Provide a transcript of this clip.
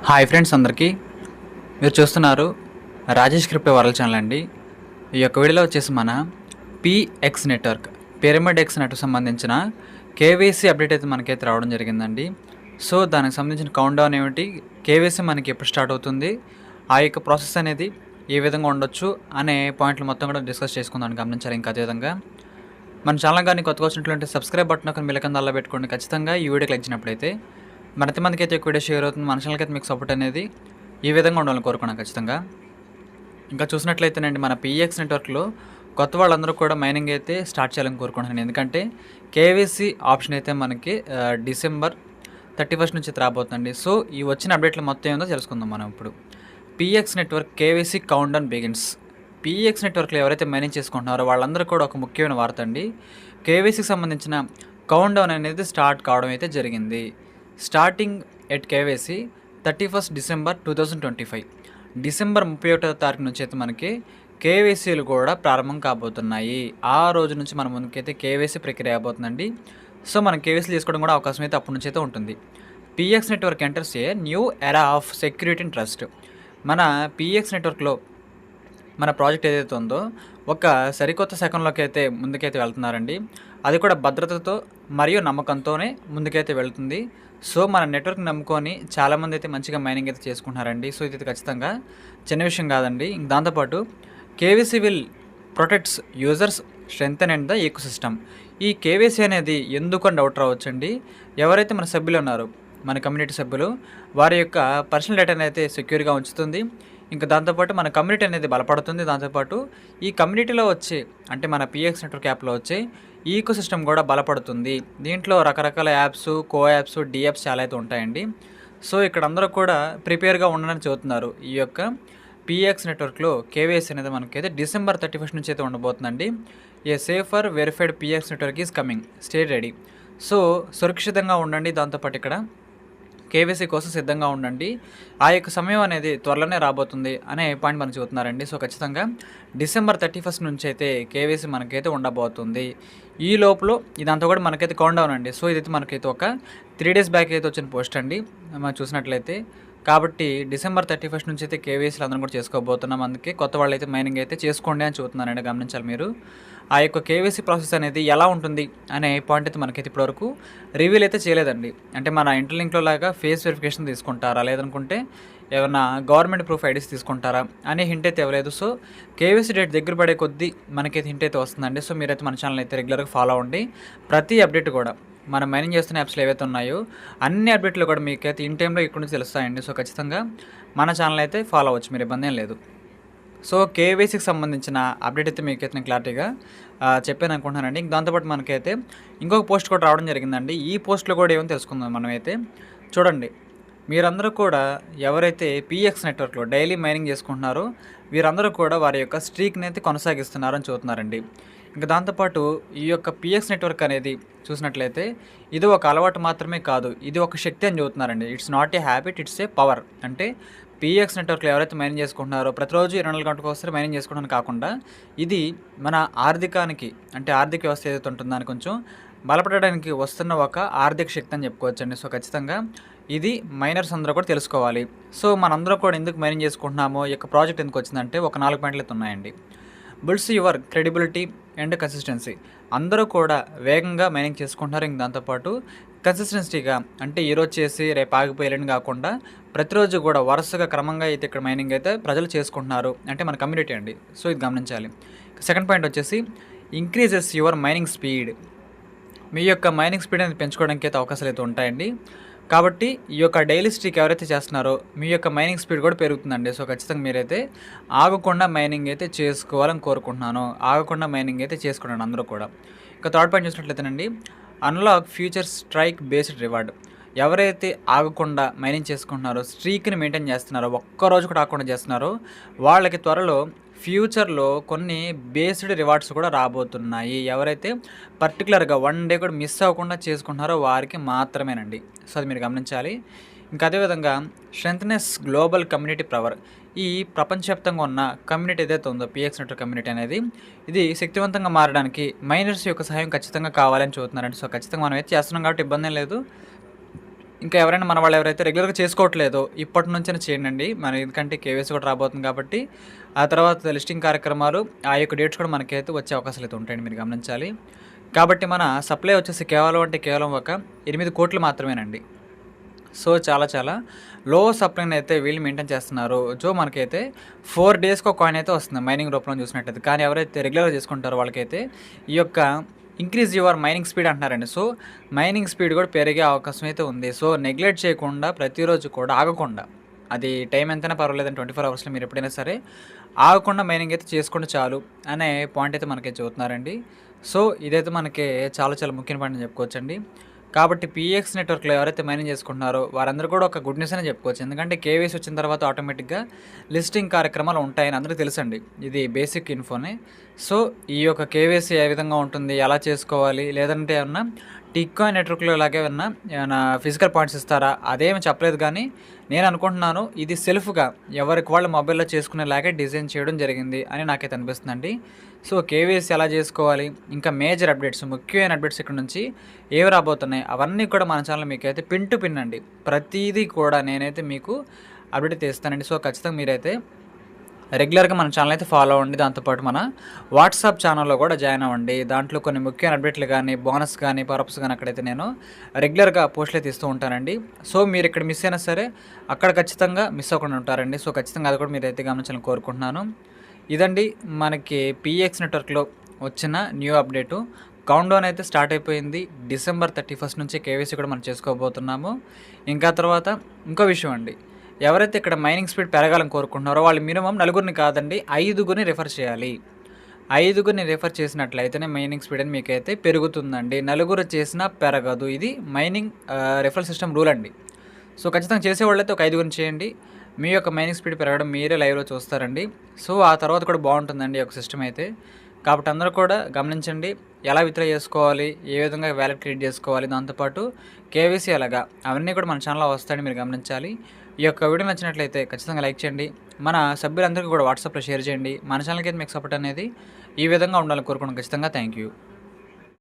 Hi friends అందరికీ. మీరు చూస్తున్నారు రాజేష్ క్రిప్టో వరల్డ్ ఛానల్ అండి. ఈ యొక్క వీడియోలో వచ్చేసి మన PX network pyramid X network సంబంధించిన కేవైసీ అప్డేట్ అయితే మనకైతే రావడం జరిగిందండి. సో దానికి సంబంధించిన కౌంట్ డౌన్ ఏమిటి, కేవైసీ మనకి ఎప్పుడు స్టార్ట్ అవుతుంది, ఆ యొక్క ప్రాసెస్ అనేది ఏ విధంగా ఉండొచ్చు అనే పాయింట్లు మొత్తం కూడా డిస్కస్ చేసుకుందాం గమనించాలి. ఇంకా అదేవిధంగా మన ఛానల్ కానీ కొత్తగా వచ్చినట్లయితే సబ్స్క్రైబ్ బటన్ ఒక మిలకంద అలా పెట్టుకోండి. ఖచ్చితంగా ఈ వీడియోకి లైక్ ఇచ్చినప్పుడైతే మరింత మందికి అయితే వీడియో షేర్ అవుతుంది. మన ఛానల్కి అయితే మీకు సపోర్ట్ అనేది ఈ విధంగా ఉండాలని కోరుకున్నాను ఖచ్చితంగా. ఇంకా చూసినట్లయితేనండి మన పిఎక్స్ నెట్వర్క్లో కొత్త వాళ్ళందరూ కూడా మైనింగ్ అయితే స్టార్ట్ చేయాలని కోరుకుంటున్నాను. ఎందుకంటే కేవైసీ ఆప్షన్ అయితే మనకి డిసెంబర్ 31 నుంచి రాబోతుందండి. సో ఈ వచ్చిన అప్డేట్లు మొత్తం ఏందో తెలుసుకుందాం మనం ఇప్పుడు. PX network KYC count down begins. PX నెట్వర్క్లో ఎవరైతే మైనింగ్ చేసుకుంటున్నారో వాళ్ళందరూ కూడా ఒక ముఖ్యమైన వార్త అండి. కేవైసీకి సంబంధించిన కౌంట్ డౌన్ అనేది స్టార్ట్ కావడం అయితే జరిగింది. Starting at KYC 31 December 2025. December 31వ తారీఖు నుంచి అయితే మనకి కేవైసీలు కూడా ప్రారంభం కాబోతున్నాయి. ఆ రోజు నుంచి మన ముందుకైతే కేవైసీ ప్రక్రియ అయిపోతుందండి. సో మనం కేవైసీ చేసుకోవడం కూడా అవకాశం అయితే అప్పటి నుంచి అయితే ఉంటుంది. PX network enters a new era of security and trust. మన పిఎక్స్ నెట్వర్క్లో మన ప్రాజెక్ట్ ఏదైతే ఉందో ఒక సరికొత్త శకంలోకి అయితే ముందుకైతే వెళ్తున్నారండి. అది కూడా భద్రతతో మరియు నమ్మకంతోనే ముందుకైతే వెళ్తుంది. సో మన నెట్వర్క్ నమ్ముకొని చాలామంది అయితే మంచిగా మైనింగ్ అయితే చేసుకుంటున్నారండి. సో ఇది ఖచ్చితంగా చిన్న విషయం కాదండి. దాంతోపాటు KYC will protects users strengthen and the ecosystem. ఈ కేవైసీ అనేది ఎందుకు అని డౌట్ రావచ్చండి. ఎవరైతే మన సభ్యులు ఉన్నారో మన కమ్యూనిటీ సభ్యులు వారి యొక్క పర్సనల్ డేటాని అయితే సెక్యూర్గా ఉంచుతుంది. ఇంకా దాంతోపాటు మన కమ్యూనిటీ అనేది బలపడుతుంది. దాంతోపాటు ఈ కమ్యూనిటీలో వచ్చే అంటే మన పిఎక్స్ నెట్వర్క్ యాప్లో వచ్చే ఈకో సిస్టమ్ కూడా బలపడుతుంది. దీంట్లో రకరకాల యాప్స్, కో యాప్స్, డి యాప్స్ చాలా అయితే ఉంటాయండి. సో ఇక్కడ అందరూ కూడా ప్రిపేర్గా ఉండడానికి చెబుతున్నారు. ఈ యొక్క పిఎక్స్ నెట్వర్క్లో కేవైసీ అనేది మనకైతే డిసెంబర్ 31 నుంచి అయితే ఉండబోతుందండి. A safer verified PX network is coming, stay ready. So సురక్షితంగా ఉండండి. దాంతోపాటు ఇక్కడ కేవైసీ కోసం సిద్ధంగా ఉండండి. ఆ యొక్క సమయం అనేది త్వరలోనే రాబోతుంది అనే పాయింట్ మనం చెబుతున్నారండి. సో ఖచ్చితంగా డిసెంబర్ 31 నుంచి అయితే కేవైసీ మనకైతే ఉండబోతుంది. ఈ లోపల ఇదంతా కూడా మనకైతే కౌంట్ డౌన్ అండి. సో ఇదైతే మనకైతే ఒక 3 డేస్ బ్యాక్ అయితే వచ్చిన పోస్ట్ అండి మనం చూసినట్లయితే. కాబట్టి డిసెంబర్ 31 నుంచి అయితే కేవైసీలు అందరం కూడా చేసుకోబోతున్నాం. అందుకే కొత్త వాళ్ళు అయితే మైనింగ్ అయితే చేసుకోండి అని చెబుతున్నారండి. గమనించాలి మీరు. ఆ యొక్క కేవైసీ ప్రాసెస్ అనేది ఎలా ఉంటుంది అనే పాయింట్ అయితే మనకైతే ఇప్పటివరకు రివీల్ అయితే చేయలేదండి. అంటే మన ఇంటర్లింక్లో లాగా ఫేస్ వెరిఫికేషన్ తీసుకుంటారా, లేదనుకుంటే ఏమన్నా గవర్నమెంట్ ప్రూఫ్ ఐడీస్ తీసుకుంటారా అనే హింట్ అయితే ఇవ్వలేదు. సో కేవైసీ డేట్ దగ్గర పడే కొద్దీ మనకైతే హింట్ అయితే వస్తుందండి. సో మీరైతే మన ఛానల్ అయితే రెగ్యులర్గా ఫాలో అవ్వండి. ప్రతి అప్డేట్ కూడా మనం మైనింగ్ చేస్తున్న యాప్స్లో ఏవైతే ఉన్నాయో అన్ని అప్డేట్లు కూడా మీకైతే ఇన్ టైంలో ఇక్కడ నుంచి తెలుస్తాయండి. సో ఖచ్చితంగా మన ఛానల్ అయితే ఫాలో అవ్వచ్చు, మీరు ఇబ్బంది ఏం లేదు. సో కేవైసీకి సంబంధించిన అప్డేట్ అయితే మీకైతే నేను క్లారిటీగా చెప్పాను అనుకుంటున్నానండి. దాంతోపాటు మనకైతే ఇంకొక పోస్ట్ కూడా రావడం జరిగిందండి. ఈ పోస్ట్లో కూడా ఏమో తెలుసుకుందాం మనమైతే. చూడండి, మీరందరూ కూడా ఎవరైతే పిఎక్స్ నెట్వర్క్లో డైలీ మైనింగ్ చేసుకుంటున్నారో వీరందరూ కూడా వారి యొక్క స్ట్రీక్ని అయితే కొనసాగిస్తున్నారని చూస్తున్నారండి. ఇంకా దాంతోపాటు ఈ యొక్క పిఎక్స్ నెట్వర్క్ అనేది చూసినట్లయితే ఇది ఒక అలవాటు మాత్రమే కాదు, ఇది ఒక శక్తి అని చెబుతున్నారండి. It's not a habit, it's a power. అంటే పిఎక్స్ నెట్వర్క్లో ఎవరైతే మైనింగ్ చేసుకుంటున్నారో ప్రతిరోజు 24 గంటలకు ఒకసారి మైనింగ్ చేసుకోవడానికి కాకుండా ఇది మన ఆర్థికానికి అంటే ఆర్థిక వ్యవస్థ ఏదైతే ఉంటుందో దాన్ని కొంచెం బలపడడానికి వస్తున్న ఒక ఆర్థిక శక్తి అని చెప్పుకోవచ్చండి. సో ఖచ్చితంగా ఇది మైనర్స్ అందరూ కూడా తెలుసుకోవాలి. సో మనందరూ కూడా ఎందుకు మైనింగ్ చేసుకుంటున్నామో ఈ యొక్క ప్రాజెక్ట్ ఎందుకు వచ్చిందంటే ఒక 4 పాయింట్లు అయితే ఉన్నాయండి. Builds your credibility and consistency. అందరూ కూడా వేగంగా మైనింగ్ చేసుకుంటున్నారు. ఇంక దాంతోపాటు కన్సిస్టెన్సీగా అంటే ఈరోజు చేసి రేపు ఆగిపోయేలని కాకుండా ప్రతిరోజు కూడా వరుసగా క్రమంగా అయితే ఇక్కడ మైనింగ్ అయితే ప్రజలు చేసుకుంటున్నారు అంటే మన కమ్యూనిటీ అండి. సో ఇది గమనించాలి. సెకండ్ పాయింట్ వచ్చేసి ఇంక్రీజెస్ యువర్ మైనింగ్ స్పీడ్. మీ యొక్క మైనింగ్ స్పీడ్ అనేది పెంచుకోవడానికి అయితే అవకాశాలు అయితే ఉంటాయండి. కాబట్టి ఈ యొక్క డైలీ స్ట్రీక్ ఎవరైతే చేస్తున్నారో మీ యొక్క మైనింగ్ స్పీడ్ కూడా పెరుగుతుందండి. సో ఖచ్చితంగా మీరైతే ఆగకుండా మైనింగ్ అయితే చేసుకోవాలని కోరుకుంటున్నాను. ఆగకుండా మైనింగ్ అయితే చేసుకున్నాను అందరూ కూడా. ఇక థర్డ్ పాయింట్ చూసినట్లయితేనండి unlock future strike based reward. ఎవరైతే ఆగకుండా మైనింగ్ చేసుకుంటున్నారో స్ట్రీక్ని మెయింటైన్ చేస్తున్నారో ఒక్కరోజు కూడా ఆగకుండా చేస్తున్నారో వాళ్ళకి త్వరలో ఫ్యూచర్లో కొన్ని బేస్డ్ రివార్డ్స్ కూడా రాబోతున్నాయి. ఎవరైతే పర్టికులర్గా 1 డే కూడా మిస్ అవ్వకుండా చేసుకుంటున్నారో వారికి మాత్రమేనండి. సో అది మీరు గమనించాలి. ఇంకా అదేవిధంగా స్ట్రెంగ్త్నెస్ గ్లోబల్ కమ్యూనిటీ పవర్. ఈ ప్రపంచవ్యాప్తంగా ఉన్న కమ్యూనిటీ ఏదైతే ఉందో పిఎక్స్ నెట్వర్క్ కమ్యూనిటీ అనేది ఇది శక్తివంతంగా మారడానికి మైనర్స్ యొక్క సహాయం ఖచ్చితంగా కావాలని చూస్తున్నారండి. సో ఖచ్చితంగా మనం అయితే చేస్తున్నాం కాబట్టి ఇబ్బంది లేదు. ఇంకా ఎవరైనా మన వాళ్ళు ఎవరైతే రెగ్యులర్గా చేసుకోవట్లేదో ఇప్పటి నుంచైనా చేయండి. మరి ఎందుకంటే కేవైసీ కూడా రాబోతుంది కాబట్టి ఆ తర్వాత లిస్టింగ్ కార్యక్రమాలు ఆ యొక్క డేట్స్ కూడా మనకైతే వచ్చే అవకాశాలు అయితే ఉంటాయండి, మీరు గమనించాలి. కాబట్టి మన సప్లై వచ్చేసి కేవలం ఒక 8 కోట్లు మాత్రమేనండి. సో చాలా చాలా లో సప్లైని అయితే వీళ్ళు మెయింటైన్ చేస్తున్నారు. మనకైతే 4 డేస్‌కి ఒక కాయిన్ అయితే వస్తుంది మైనింగ్ రూపంలో చూసినట్టయితే. కానీ ఎవరైతే రెగ్యులర్‌గా చేసుకుంటారో వాళ్ళకైతే ఈ యొక్క ఇంక్రీజ్ యువర్ మైనింగ్ స్పీడ్ అంటున్నారండి. సో మైనింగ్ స్పీడ్ కూడా పెరిగే అవకాశం అయితే ఉంది. సో నెగ్లెక్ట్ చేయకుండా ప్రతిరోజు కూడా ఆగకుండా, అది టైం ఎంతైనా పర్వాలేదండి, 24 అవర్స్‌లో మీరు ఎప్పుడైనా సరే ఆగకుండా మైనింగ్ అయితే చేసుకుంటే చాలు అనే పాయింట్ అయితే మనకి చెబుతున్నారండి. సో ఇదైతే మనకి చాలా చాలా ముఖ్యమైన పాయింట్ అని చెప్పుకోవచ్చండి. కాబట్టి పీఎక్స్ నెట్వర్క్లో ఎవరైతే మైనింగ్ చేసుకుంటున్నారో వారందరూ కూడా ఒక గుడ్ న్యూస్ అనే చెప్పుకోవచ్చు. ఎందుకంటే కేవైసీ వచ్చిన తర్వాత ఆటోమేటిక్గా లిస్టింగ్ కార్యక్రమాలు ఉంటాయని అందరికీ తెలుసండి. ఇది బేసిక్ ఇన్ఫోనే. సో ఈ యొక్క కేవైసీ ఏ విధంగా ఉంటుంది, ఎలా చేసుకోవాలి, లేదంటే ఏమన్నా టిక్కాయిన్ నెట్వర్క్లో ఇలాగే ఏమైనా ఫిజికల్ పాయింట్స్ ఇస్తారా, అదేమి చెప్పలేదు. కానీ నేను అనుకుంటున్నాను ఇది సెల్ఫ్గా ఎవరికి వాళ్ళు మొబైల్లో చేసుకునేలాగే డిజైన్ చేయడం జరిగింది అని నాకైతే అనిపిస్తుందండి. సో కేవైసీ ఎలా చేసుకోవాలి, ఇంకా మేజర్ అప్డేట్స్, ముఖ్యమైన అప్డేట్స్ ఇక్కడ నుంచి ఏవి రాబోతున్నాయి అవన్నీ కూడా మన ఛానల్ మీకైతే పిన్ టు పిన్ అండి, ప్రతిదీ కూడా నేనైతే మీకు అప్డేట్ తీస్తానండి. సో ఖచ్చితంగా మీరైతే రెగ్యులర్గా మన ఛానల్ అయితే ఫాలో అవ్వండి. దాంతోపాటు మన వాట్సాప్ ఛానల్లో కూడా జాయిన్ అవ్వండి. దాంట్లో కొన్ని ముఖ్యమైన అప్డేట్లు కానీ, బోనస్ కానీ, పర్పస్ కానీ అక్కడైతే నేను రెగ్యులర్గా పోస్టులు అయితే ఇస్తూ ఉంటానండి. సో మీరు ఇక్కడ మిస్ అయినా సరే అక్కడ ఖచ్చితంగా మిస్ అవ్వకుండా ఉంటారండి. సో ఖచ్చితంగా అది కూడా మీరైతే గమనించాలని కోరుకుంటున్నాను. ఇదండి మనకి పీఎక్స్ నెట్వర్క్లో వచ్చిన న్యూ అప్డేటు. కౌంట్ డౌన్ అయితే స్టార్ట్ అయిపోయింది. December 31 నుంచి కేవైసీ కూడా మనం చేసుకోబోతున్నాము. ఇంకా తర్వాత ఇంకో విషయం అండి, ఎవరైతే ఇక్కడ మైనింగ్ స్పీడ్ పెరగాలని కోరుకుంటున్నారో వాళ్ళు మినిమం 4 కాదండి 5 రిఫర్ చేయాలి. 5 రిఫర్ చేసినట్లయితేనే మైనింగ్ స్పీడ్ అని మీకైతే పెరుగుతుందండి. 4 చేసినా పెరగదు. ఇది మైనింగ్ రిఫరల్ సిస్టమ్ రూల్ అండి. సో ఖచ్చితంగా చేసేవాళ్ళైతే ఒక 5 చేయండి. మీ యొక్క మైనింగ్ స్పీడ్ పెరగడం మీరే లైవ్లో చూస్తారండి. సో ఆ తర్వాత కూడా బాగుంటుందండి ఈ యొక్క సిస్టమ్ అయితే. కాబట్టి అందరూ కూడా గమనించండి, ఎలా విత్డ్రా చేసుకోవాలి, ఏ విధంగా వ్యాలెట్ క్రియేట్ చేసుకోవాలి, దాంతోపాటు కేవైసీ ఎలాగా, అవన్నీ కూడా మన ఛానల్లో వస్తాయని మీరు గమనించాలి. ఈ యొక్క వీడియో నచ్చినట్లయితే ఖచ్చితంగా లైక్ చేయండి. మన సభ్యులందరికీ కూడా వాట్సాప్లో షేర్ చేయండి. మన ఛానల్కి అయితే మీకు సపోర్ట్ అనేది ఈ విధంగా ఉండాలని కోరుకున్నాను. ఖచ్చితంగా థ్యాంక్ యూ.